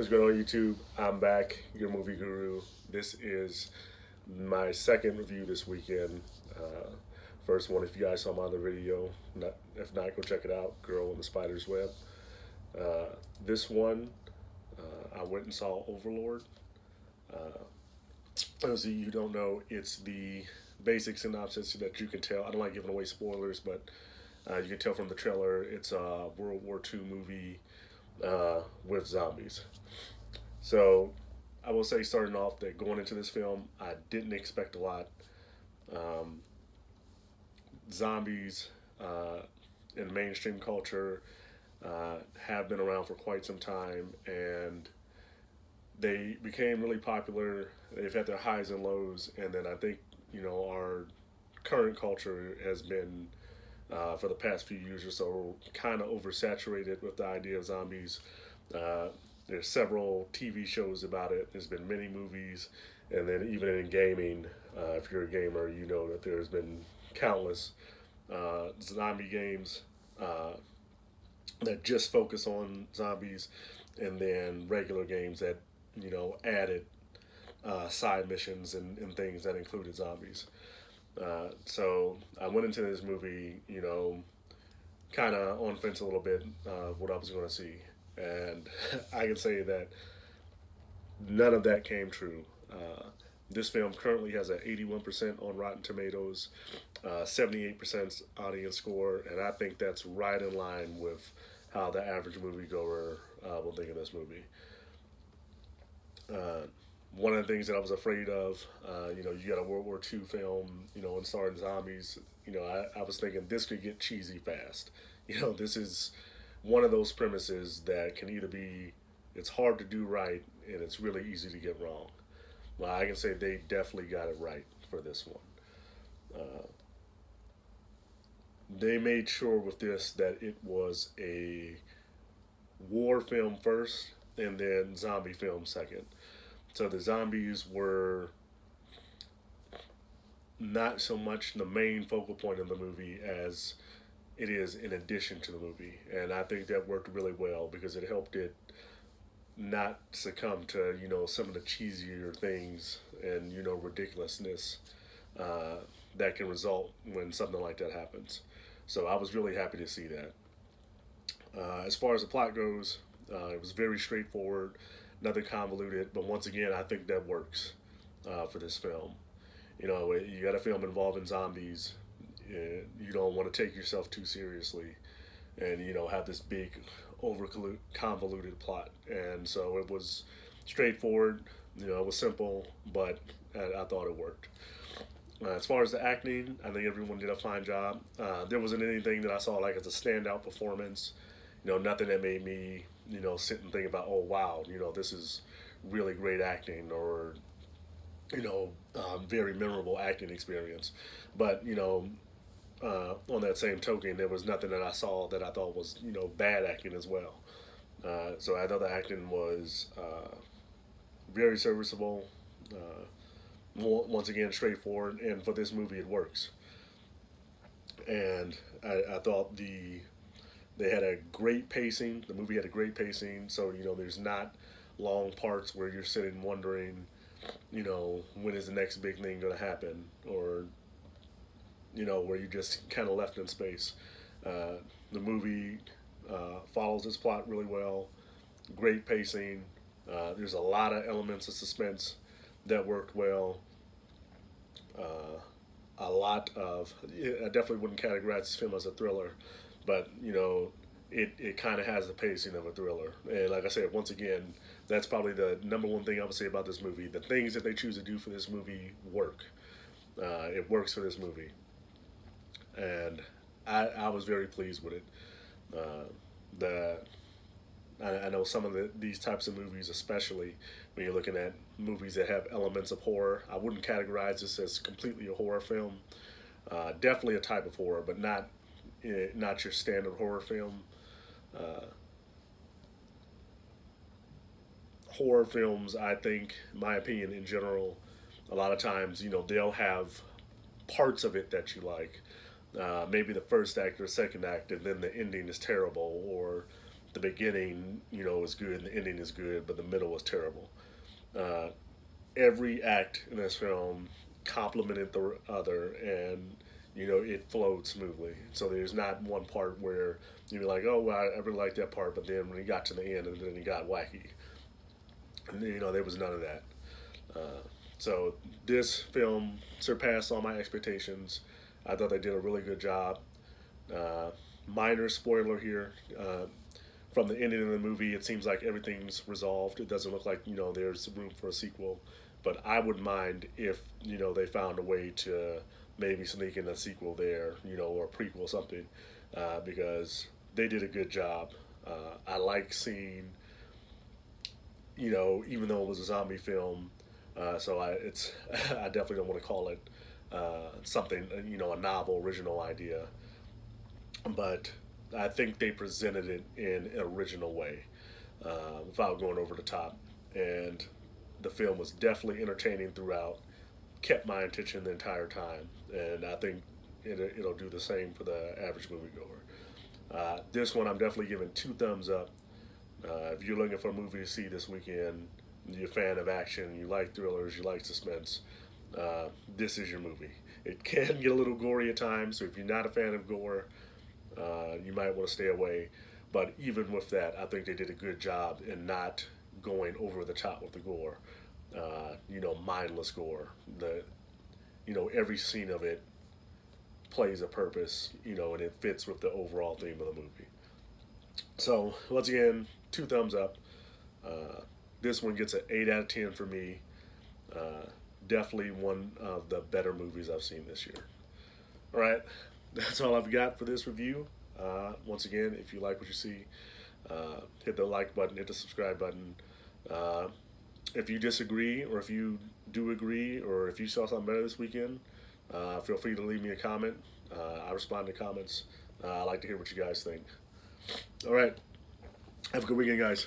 What's going on, YouTube? I'm back, your movie guru. This is my second review this weekend. First one, if you guys saw my other video, if not, go check it out. Girl in the Spider's Web. This one, I went and saw Overlord. Those of you who don't know, it's the basic synopsis that you can tell. I don't like giving away spoilers, but you can tell from the trailer. It's a World War II movie with zombies. So I will say, starting off, that going into this film, I didn't expect a lot. Um, Zombies in mainstream culture have been around for quite some time, and they became really popular. They've had their highs and lows, and then I think our current culture has been for the past few years or so kind of oversaturated with the idea of zombies. Uh, there's several TV shows about it. There's been many movies, and then even in gaming, if you're a gamer, you know that there's been countless zombie games that just focus on zombies, and then regular games that added side missions and things that included zombies. So I went into this movie, kind of on the fence a little bit of what I was going to see, and I can say that none of that came true. This film currently has an 81% on Rotten Tomatoes, 78% audience score, and I think that's right in line with how the average moviegoer will think of this movie. Uh, One of the things that I was afraid of, you got a World War II film, and starring zombies. I was thinking this could get cheesy fast. This is one of those premises that can either be, it's hard to do right and it's really easy to get wrong. Well, I can say they definitely got it right for this one. Uh, they made sure with this that it was a war film first and then zombie film second. So the zombies were not so much the main focal point of the movie as it is in addition to the movie. And I think that worked really well because it helped it not succumb to, some of the cheesier things and, ridiculousness uh, that can result when something like that happens. So I was really happy to see that. As far as the plot goes, it was very straightforward, nothing convoluted, but once again, I think that works for this film. You got a film involving zombies. You don't want to take yourself too seriously, and have this big, over convoluted plot. And so it was straightforward. It was simple, but I thought it worked. As far as the acting, I think everyone did a fine job. There wasn't anything that I saw like as a standout performance. Nothing that made me, sit and think about, oh wow, this is really great acting, or very memorable acting experience. But on that same token, there was nothing that I saw that I thought was bad acting as well. So I thought the acting was very serviceable. Once again, straightforward, and for this movie, it works. And I thought they had a great pacing. The movie had a great pacing, so there's not long parts where you're sitting wondering, when is the next big thing going to happen, or where you just kind of left in space. The movie follows its plot really well. Great pacing. There's a lot of elements of suspense that worked well. A lot of, I definitely wouldn't categorize this film as a thriller, but it kind of has the pacing of a thriller. And like I said, once again, that's probably the number one thing I would say about this movie. The things that they choose to do for this movie work. It works for this movie, and I was very pleased with it. Uh, the I know some of these types of movies, especially when you're looking at movies that have elements of horror, I wouldn't categorize this as completely a horror film. Definitely a type of horror, but not your standard horror film. Uh, Horror films, I think, in my opinion, in general, a lot of times, they'll have parts of it that you like. Maybe the first act or second act, and then the ending is terrible, or the beginning, is good and the ending is good, but the middle was terrible. Uh, every act in this film complemented the other, and it flowed smoothly. So there's not one part where you're like, oh, well, I really like that part, but then when he got to the end, and then he got wacky. And, there was none of that. So this film surpassed all my expectations. I thought they did a really good job. Uh, Minor spoiler here. From the ending of the movie, it seems like everything's resolved. It doesn't look like there's room for a sequel, but I wouldn't mind if they found a way to maybe sneak in a sequel there, or a prequel or something, because they did a good job. I like seeing, even though it was a zombie film, it's I definitely don't want to call it something, a novel original idea, but I think they presented it in an original way, without going over the top. And the film was definitely entertaining throughout, kept my attention the entire time, and I think it'll do the same for the average moviegoer. This one I'm definitely giving 2 thumbs up. If you're looking for a movie to see this weekend, you're a fan of action, you like thrillers, you like suspense, this is your movie. It can get a little gory at times, so if you're not a fan of gore, you might want to stay away. But even with that, I think they did a good job in not going over the top with the gore. Mindless gore. Every scene of it plays a purpose, and it fits with the overall theme of the movie. So, once again, 2 thumbs up. This one gets an 8 out of 10 for me. Definitely one of the better movies I've seen this year. All right, that's all I've got for this review. Once again, if you like what you see, hit the like button, hit the subscribe button. If you disagree, or if you do agree, or if you saw something better this weekend, feel free to leave me a comment. I respond to comments. I like to hear what you guys think. All right, have a good weekend, guys.